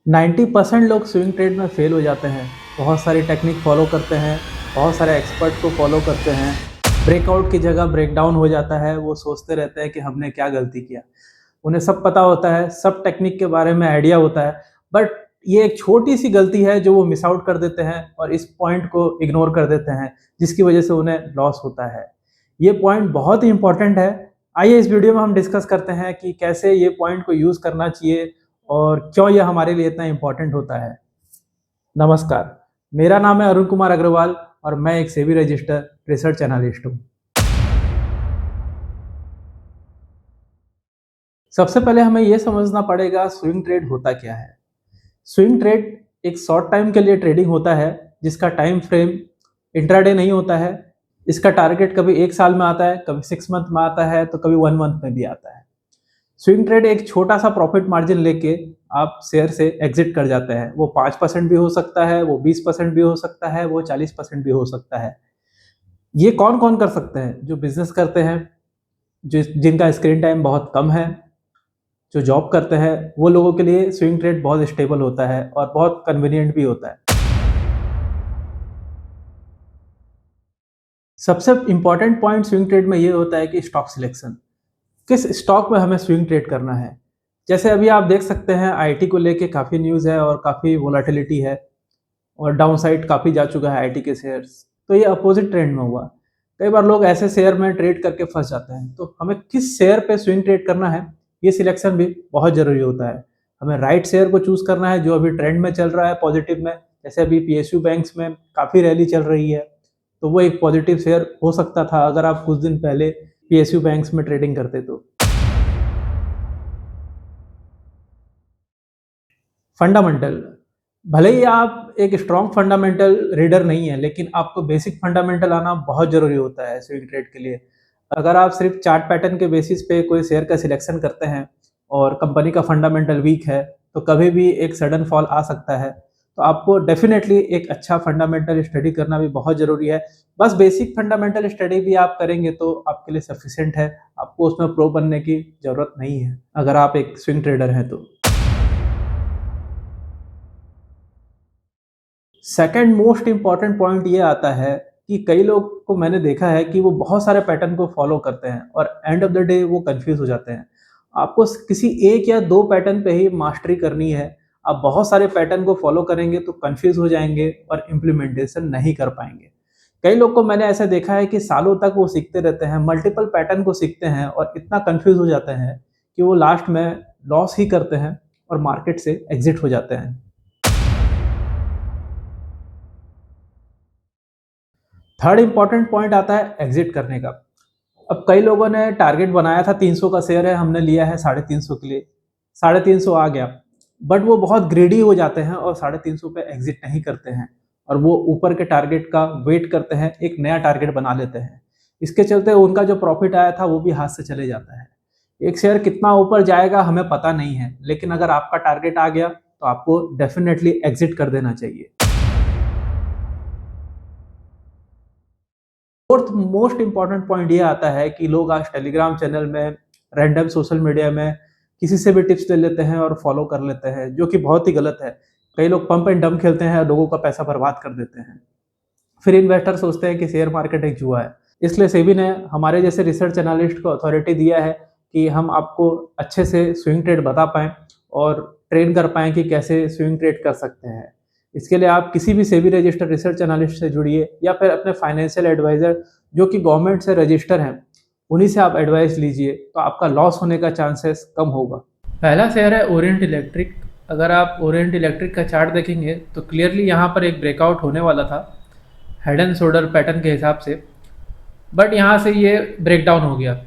90% लोग swing trade में fail हो जाते हैं। बहुत सारी टेक्निक फॉलो करते हैं, बहुत सारे एक्सपर्ट को फॉलो करते हैं। ब्रेकआउट की जगह ब्रेकडाउन हो जाता है। वो सोचते रहते हैं कि हमने क्या गलती किया। उन्हें सब पता होता है, सब टेक्निक के बारे में आइडिया होता है, बट ये एक छोटी सी गलती है जो वो मिस आउट कर देते हैं और इस पॉइंट को इग्नोर कर देते हैं, जिसकी वजह से उन्हें लॉस होता है। ये पॉइंट बहुत ही इंपॉर्टेंट है। आइए इस वीडियो में हम डिस्कस करते हैं कि कैसे ये पॉइंट को यूज़ करना चाहिए और क्यों ये हमारे लिए इतना इम्पोर्टेंट होता है। नमस्कार, मेरा नाम है अरुण कुमार अग्रवाल और मैं एक सेबी रजिस्टर रिसर्च एनालिस्ट हूँ। सबसे पहले हमें यह समझना पड़ेगा स्विंग ट्रेड होता क्या है। स्विंग ट्रेड एक शॉर्ट टाइम के लिए ट्रेडिंग होता है जिसका टाइम फ्रेम इंट्राडे नहीं होता है। इसका टारगेट कभी 1 साल में आता है, कभी 6 मंथ में आता है, तो कभी 1 मंथ में भी आता है। स्विंग ट्रेड एक छोटा सा प्रॉफिट मार्जिन लेके आप शेयर से एग्जिट कर जाते हैं। वो 5% भी हो सकता है, वो 20% भी हो सकता है, वो 40% भी हो सकता है। ये कौन कौन कर सकते हैं? जो बिजनेस करते हैं, जिनका स्क्रीन टाइम बहुत कम है, जो जॉब करते हैं, वो लोगों के लिए स्विंग ट्रेड बहुत स्टेबल होता है और बहुत कन्वीनियंट भी होता है। सबसे इंपॉर्टेंट पॉइंट स्विंग ट्रेड में ये होता है कि स्टॉक सिलेक्शन, किस स्टॉक में हमें स्विंग ट्रेड करना है। जैसे अभी आप देख सकते हैं आईटी को लेके काफ़ी न्यूज़ है और काफ़ी वोलेटिलिटी है और डाउनसाइड काफ़ी जा चुका है आईटी के शेयर्स। तो ये अपोजिट ट्रेंड में हुआ। कई बार लोग ऐसे शेयर में ट्रेड करके फंस जाते हैं। तो हमें किस शेयर पे स्विंग ट्रेड करना है, ये सिलेक्शन भी बहुत ज़रूरी होता है। हमें राइट शेयर को चूज़ करना है जो अभी ट्रेंड में चल रहा है पॉजिटिव में। जैसे अभी पीएसयू बैंक्स में काफ़ी रैली चल रही है, तो वो एक पॉजिटिव शेयर हो सकता था अगर आप कुछ दिन पहले पीएसयू बैंक्स में ट्रेडिंग करते तो। फंडामेंटल, भले ही आप एक स्ट्रॉन्ग फंडामेंटल रीडर नहीं है, लेकिन आपको बेसिक फंडामेंटल आना बहुत ज़रूरी होता है स्विंग ट्रेड के लिए। अगर आप सिर्फ चार्ट पैटर्न के बेसिस पे कोई शेयर का सिलेक्शन करते हैं और कंपनी का फंडामेंटल वीक है, तो कभी भी एक सडन फॉल आ सकता है। तो आपको डेफिनेटली एक अच्छा फंडामेंटल स्टडी करना भी बहुत ज़रूरी है। बस बेसिक फंडामेंटल स्टडी भी आप करेंगे तो आपके लिए सफिशिएंट है। आपको उसमें प्रो बनने की ज़रूरत नहीं है अगर आप एक स्विंग ट्रेडर हैं तो। सेकंड मोस्ट इम्पॉर्टेंट पॉइंट ये आता है कि कई लोग को मैंने देखा है कि वो बहुत सारे पैटर्न को फॉलो करते हैं और एंड ऑफ द डे वो कंफ्यूज हो जाते हैं। आपको किसी एक या दो पैटर्न पे ही मास्टरी करनी है। आप बहुत सारे पैटर्न को फॉलो करेंगे तो कंफ्यूज हो जाएंगे और इम्प्लीमेंटेशन नहीं कर पाएंगे। कई लोग को मैंने ऐसा देखा है कि सालों तक वो सीखते रहते हैं, मल्टीपल पैटर्न को सीखते हैं और इतना कंफ्यूज हो जाते हैं कि वो लास्ट में लॉस ही करते हैं और मार्केट से एग्जिट हो जाते हैं। थर्ड इंपॉर्टेंट पॉइंट आता है एग्जिट करने का। अब कई लोगों ने टारगेट बनाया था 300 का शेयर है, हमने लिया है 350 के लिए, 350 आ गया, बट वो बहुत ग्रेडी हो जाते हैं और 350 पे एग्जिट नहीं करते हैं और वो ऊपर के टारगेट का वेट करते हैं, एक नया टारगेट बना लेते हैं। इसके चलते उनका जो प्रॉफिट आया था वो भी हाथ से चले जाता है। एक शेयर कितना ऊपर जाएगा हमें पता नहीं है, लेकिन अगर आपका टारगेट आ गया तो आपको डेफिनेटली एग्जिट कर देना चाहिए। फोर्थ मोस्ट इंपॉर्टेंट पॉइंट ये आता है कि लोग आज टेलीग्राम चैनल में, रैंडम सोशल मीडिया में किसी से भी टिप्स ले लेते हैं और फॉलो कर लेते हैं, जो कि बहुत ही गलत है। कई लोग पंप एंड डंप खेलते हैं, लोगों का पैसा बर्बाद कर देते हैं। फिर इन्वेस्टर सोचते हैं कि शेयर मार्केट एक जुआ है। इसलिए सेबी ने हमारे जैसे रिसर्च एनालिस्ट को अथॉरिटी दिया है कि हम आपको अच्छे से स्विंग ट्रेड बता पाएँ और ट्रेन कर पाएँ कि कैसे स्विंग ट्रेड कर सकते हैं। इसके लिए आप किसी भी सेबी रजिस्टर्ड रिसर्च एनालिस्ट से जुड़िए या फिर अपने फाइनेंशियल एडवाइज़र जो कि गवर्नमेंट से रजिस्टर हैं, उन्हीं से आप एडवाइस लीजिए, तो आपका लॉस होने का चांसेस कम होगा। पहला शेयर है ओरिएंट इलेक्ट्रिक। अगर आप ओरिएंट इलेक्ट्रिक का चार्ट देखेंगे तो क्लियरली यहाँ पर एक ब्रेकआउट होने वाला था हेड एंड शोल्डर पैटर्न के हिसाब से, बट यहाँ से ये ब्रेकडाउन हो गया।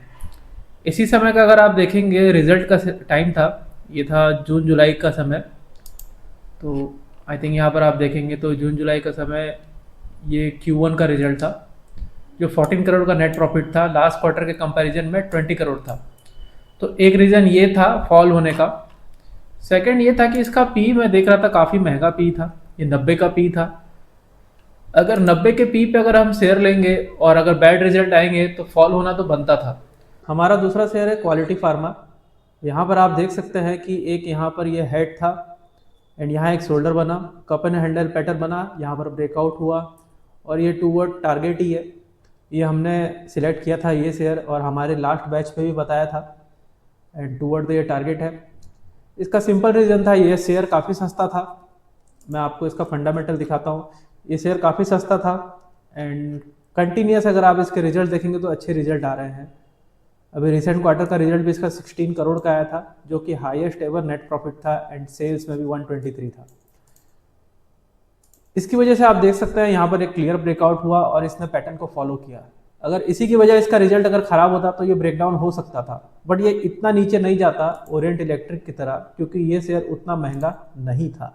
इसी समय का अगर आप देखेंगे रिजल्ट का टाइम था, ये था जून जुलाई का समय। तो आई थिंक यहाँ पर आप देखेंगे तो जून जुलाई का समय ये Q1 का रिजल्ट था, जो 14 करोड़ का नेट प्रॉफिट था। लास्ट क्वार्टर के कंपैरिजन में 20 करोड़ था। तो एक रीज़न ये था फॉल होने का। सेकंड ये था कि इसका पी मैं देख रहा था काफ़ी महंगा पी था, ये 90 का पी था। अगर 90 के पी पे अगर हम शेयर लेंगे और अगर बैड रिजल्ट आएंगे तो फॉल होना तो बनता था। हमारा दूसरा शेयर है क्वालिटी फार्मा। यहाँ पर आप देख सकते हैं कि एक यहाँ पर ये हेड था एंड यहाँ एक शोल्डर बना, कप एंड हैंडल पैटर्न बना, यहाँ पर ब्रेकआउट हुआ और ये टूवर्ड टारगेट ही है। ये हमने सिलेक्ट किया था ये शेयर और हमारे लास्ट बैच पे भी बताया था एंड टूवर्ड ये टारगेट है। इसका सिंपल रीज़न था, ये शेयर काफ़ी सस्ता था। मैं आपको इसका फंडामेंटल दिखाता हूँ। ये शेयर काफ़ी सस्ता था एंड कंटिन्यूस अगर आप इसके रिजल्ट देखेंगे तो अच्छे रिजल्ट आ रहे हैं। अभी रिसेंट क्वार्टर का रिजल्ट भी इसका 16 करोड़ का आया था, जो कि हाईएस्ट एवर नेट प्रॉफिट था एंड सेल्स में भी 123 था। इसकी वजह से आप देख सकते हैं यहाँ पर एक क्लियर ब्रेकआउट हुआ और इसने पैटर्न को फॉलो किया। अगर इसी की वजह इसका रिजल्ट अगर खराब होता तो ये ब्रेकडाउन हो सकता था, बट ये इतना नीचे नहीं जाता ओरिएंट इलेक्ट्रिक की तरह, क्योंकि ये शेयर उतना महंगा नहीं था।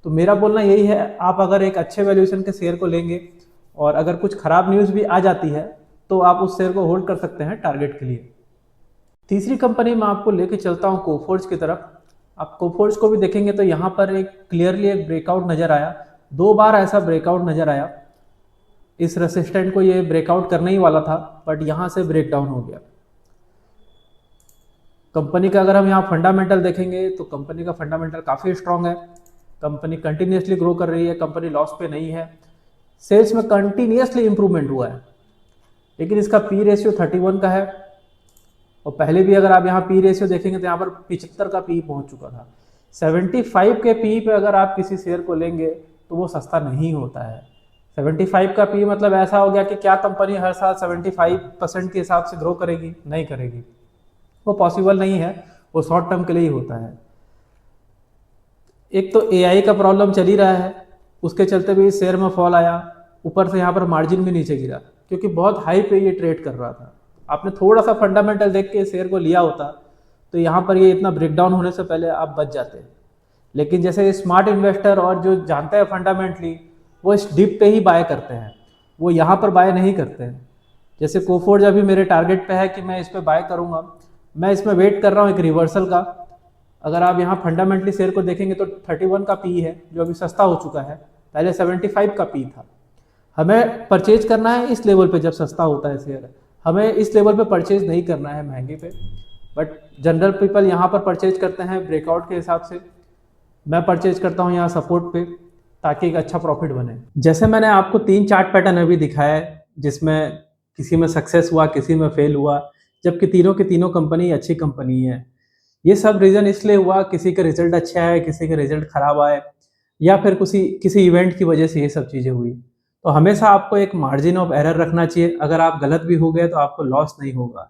तो मेरा बोलना यही है, आप अगर एक अच्छे वैल्यूएशन के शेयर को लेंगे और अगर कुछ खराब न्यूज़ भी आ जाती है तो आप उस शेयर को होल्ड कर सकते हैं टारगेट के लिए। तीसरी कंपनी में आपको लेके चलता हूँ कोफोर्ज की तरफ। आप कोफोर्ज को भी देखेंगे तो यहाँ पर एक क्लियरली एक ब्रेकआउट नज़र आया, 2 बार ऐसा ब्रेकआउट नज़र आया। इस रेसिस्टेंट को ये ब्रेकआउट करने ही वाला था, बट यहाँ से ब्रेकडाउन हो गया। कंपनी का अगर हम यहाँ फंडामेंटल देखेंगे तो कंपनी का फंडामेंटल काफ़ी स्ट्रांग है। कंपनी कंटिन्यूसली ग्रो कर रही है, कंपनी लॉस पे नहीं है, सेल्स में कंटिन्यूसली इंप्रूवमेंट हुआ है। लेकिन इसका पी रेशियो 31 का है और पहले भी अगर आप यहाँ पी रेशियो देखेंगे तो यहाँ पर 75 का पी पहुँच चुका था। 75 के पी पे अगर आप किसी शेयर को लेंगे तो वो सस्ता नहीं होता है। 75 का पी मतलब ऐसा हो गया कि क्या कंपनी हर साल 75% के हिसाब से ग्रो करेगी? नहीं करेगी, वो पॉसिबल नहीं है, वो शॉर्ट टर्म के लिए ही होता है। एक तो एआई का प्रॉब्लम चल ही रहा है, उसके चलते भी शेयर में फॉल आया, ऊपर से यहाँ पर मार्जिन भी नीचे गिरा क्योंकि बहुत हाई पे ये ट्रेड कर रहा था। आपने थोड़ा सा फंडामेंटल देख के शेयर को लिया होता तो यहाँ पर ये इतना ब्रेकडाउन होने से पहले आप बच जाते। लेकिन जैसे स्मार्ट इन्वेस्टर और जो जानते हैं फंडामेंटली, वो इस डिप पे ही बाय करते हैं, वो यहाँ पर बाय नहीं करते हैं। जैसे कोफोर्ज अभी मेरे टारगेट पे है कि मैं इस पर बाय करूँगा, मैं इसमें वेट कर रहा हूँ एक रिवर्सल का। अगर आप यहाँ फंडामेंटली शेयर को देखेंगे तो 31 का पी है, जो अभी सस्ता हो चुका है, पहले 75 का पी था। हमें परचेज करना है इस लेवल पे जब सस्ता होता है शेयर, हमें इस लेवल पे परचेज नहीं करना है महंगे पे। बट जनरल पीपल यहाँ पर परचेज करते हैं ब्रेकआउट के हिसाब से। मैं परचेज करता हूँ यहाँ सपोर्ट पे ताकि एक अच्छा प्रॉफिट बने। जैसे मैंने आपको 3 चार्ट पैटर्न अभी दिखाया है, जिसमें किसी में सक्सेस हुआ, किसी में फेल हुआ, जबकि तीनों की तीनों कंपनी अच्छी कंपनी है। ये सब रीज़न इसलिए हुआ, किसी का रिजल्ट अच्छा है, किसी का रिजल्ट खराब आए, या फिर किसी इवेंट की वजह से ये सब चीज़ें हुई। तो हमेशा आपको एक मार्जिन ऑफ एरर रखना चाहिए। अगर आप गलत भी हो गए तो आपको लॉस नहीं होगा।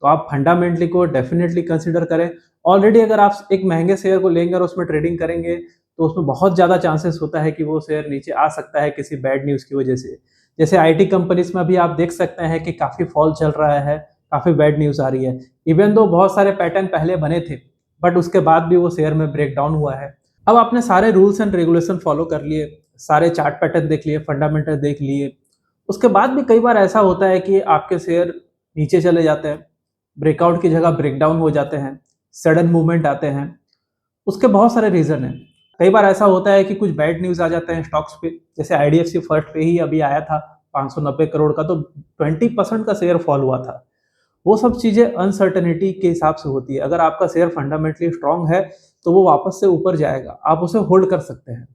तो आप फंडामेंटली को डेफिनेटली कंसिडर करें। ऑलरेडी अगर आप एक महंगे शेयर को लेंगे और उसमें ट्रेडिंग करेंगे तो उसमें बहुत ज़्यादा चांसेस होता है कि वो शेयर नीचे आ सकता है किसी बैड न्यूज़ की वजह से। जैसे आईटी कंपनीज में भी आप देख सकते हैं कि काफ़ी फॉल चल रहा है, काफ़ी बैड न्यूज़ आ रही है। इवन दो बहुत सारे पैटर्न पहले बने थे, बट उसके बाद भी वो शेयर में ब्रेकडाउन हुआ है। अब आपने सारे रूल्स एंड रेगुलेशन फॉलो कर लिए, सारे चार्ट पैटर्न देख लिए, फंडामेंटल देख लिए, उसके बाद भी कई बार ऐसा होता है कि आपके शेयर नीचे चले जाते हैं, ब्रेकआउट की जगह ब्रेकडाउन हो जाते हैं, सडन मूवमेंट आते हैं। उसके बहुत सारे रीज़न हैं। कई बार ऐसा होता है कि कुछ बैड न्यूज़ आ जाते हैं स्टॉक्स पे, जैसे आईडीएफसी फर्स्ट पे ही अभी आया था 590 करोड़ का, तो 20% का शेयर फॉल हुआ था। वो सब चीज़ें अनसर्टेनिटी के हिसाब से होती है। अगर आपका शेयर फंडामेंटली स्ट्रांग है तो वो वापस से ऊपर जाएगा, आप उसे होल्ड कर सकते हैं।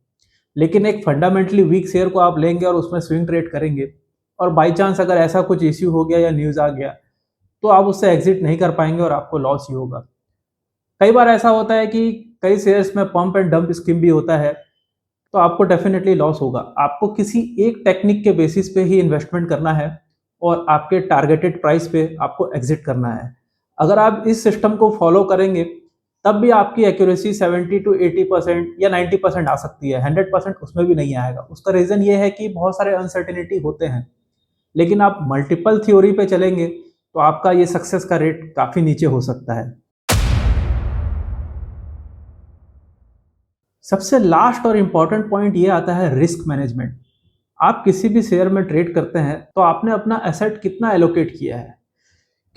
लेकिन एक फंडामेंटली वीक शेयर को आप लेंगे और उसमें स्विंग ट्रेड करेंगे और बाई चांस अगर ऐसा कुछ इश्यू हो गया या न्यूज़ आ गया तो आप उससे एग्जिट नहीं कर पाएंगे और आपको लॉस ही होगा। कई बार ऐसा होता है कि कई शेयर्स में पंप एंड डंप स्कीम भी होता है, तो आपको डेफिनेटली लॉस होगा। आपको किसी एक टेक्निक के बेसिस पे ही इन्वेस्टमेंट करना है और आपके टारगेटेड प्राइस पे आपको एग्जिट करना है। अगर आप इस सिस्टम को फॉलो करेंगे तब भी आपकी एक्यूरेसी 70 to 80% या 90% आ सकती है, 100% उसमें भी नहीं आएगा। उसका रीज़न ये है कि बहुत सारे अनसर्टेनिटी होते हैं। लेकिन आप मल्टीपल थ्योरी पे चलेंगे तो आपका ये सक्सेस का रेट काफ़ी नीचे हो सकता है। सबसे लास्ट और इम्पॉर्टेंट पॉइंट ये आता है रिस्क मैनेजमेंट। आप किसी भी शेयर में ट्रेड करते हैं तो आपने अपना एसेट कितना एलोकेट किया है।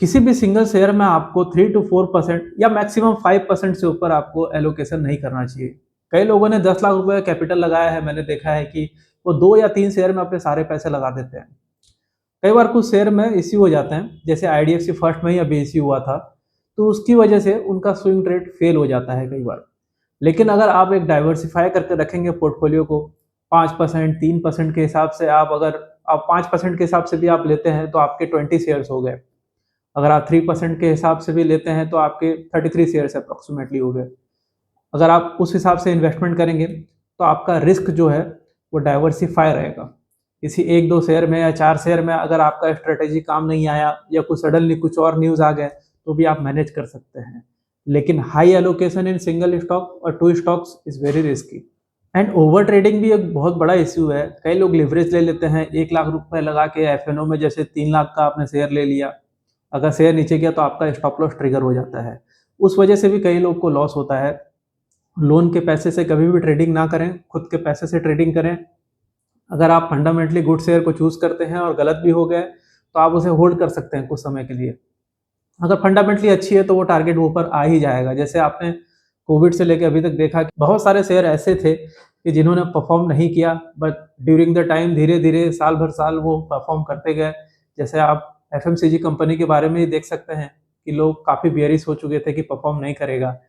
किसी भी सिंगल शेयर में आपको 3 to 4% या मैक्सिमम 5% से ऊपर आपको एलोकेशन नहीं करना चाहिए। कई लोगों ने 10 लाख रुपए कैपिटल लगाया है, मैंने देखा है कि वो 2 या 3 शेयर में अपने सारे पैसे लगा देते हैं। कई बार कुछ शेयर में इश्यू हो जाते हैं, जैसे आईडीएफसी फर्स्ट में ही अभी इश्यू हुआ था, तो उसकी वजह से उनका स्विंग ट्रेड फेल हो जाता है कई बार। लेकिन अगर आप एक डाइवर्सिफ़ाई करके रखेंगे पोर्टफ़ोलियो को 5%, 3% के हिसाब से, अगर आप 5% के हिसाब से भी आप लेते हैं तो आपके 20 शेयर्स हो गए। अगर आप 3% के हिसाब से भी लेते हैं तो आपके 33 शेयर्स अप्रॉक्सिमेटली हो गए। अगर आप उस हिसाब से इन्वेस्टमेंट करेंगे तो आपका रिस्क जो है वो डाइवर्सिफ़ाई रहेगा। किसी 1-2 शेयर में या 4 शेयर में अगर आपका स्ट्रैटेजी काम नहीं आया या कुछ सडनली कुछ और न्यूज़ आ गए तो भी आप मैनेज कर सकते हैं। लेकिन high allocation in single stock और 2 stocks is very risky. And over trading भी एक बहुत बड़ा इश्यू है। कई लोग लिवरेज ले लेते हैं, 1 लाख रुपए लगा के एफएनओ में, जैसे 3 लाख का आपने शेयर ले लिया। अगर शेयर नीचे गया तो आपका स्टॉप लॉस ट्रिगर हो जाता है। उस वजह से भी कई लोग को लॉस होता है। लोन के पैसे से कभी भी ट्रेडिंग ना करें, खुद के पैसे से ट्रेडिंग करें। अगर आप फंडामेंटली गुड शेयर को चूज़ करते हैं और गलत भी हो गए, तो आप उसे होल्ड कर सकते हैं कुछ समय के लिए। अगर फंडामेंटली अच्छी है तो वो टारगेट ऊपर आ ही जाएगा। जैसे आपने कोविड से लेके अभी तक देखा कि बहुत सारे शेयर ऐसे थे कि जिन्होंने परफॉर्म नहीं किया, बट ड्यूरिंग द टाइम धीरे-धीरे साल भर साल वो परफॉर्म करते गए। जैसे आप एफएमसीजी कंपनी के बारे में ही देख सकते हैं कि लोग काफ़ी बेयरिश हो चुके थे कि परफॉर्म नहीं करेगा।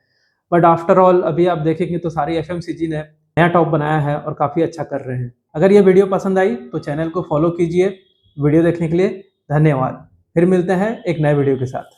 बट आफ्टर ऑल अभी आप देखेंगे तो सारी एफएमसीजी ने नया टॉप बनाया है और काफ़ी अच्छा कर रहे हैं। अगर ये वीडियो पसंद आई तो चैनल को फॉलो कीजिए। वीडियो देखने के लिए धन्यवाद। फिर मिलते हैं एक नए वीडियो के साथ।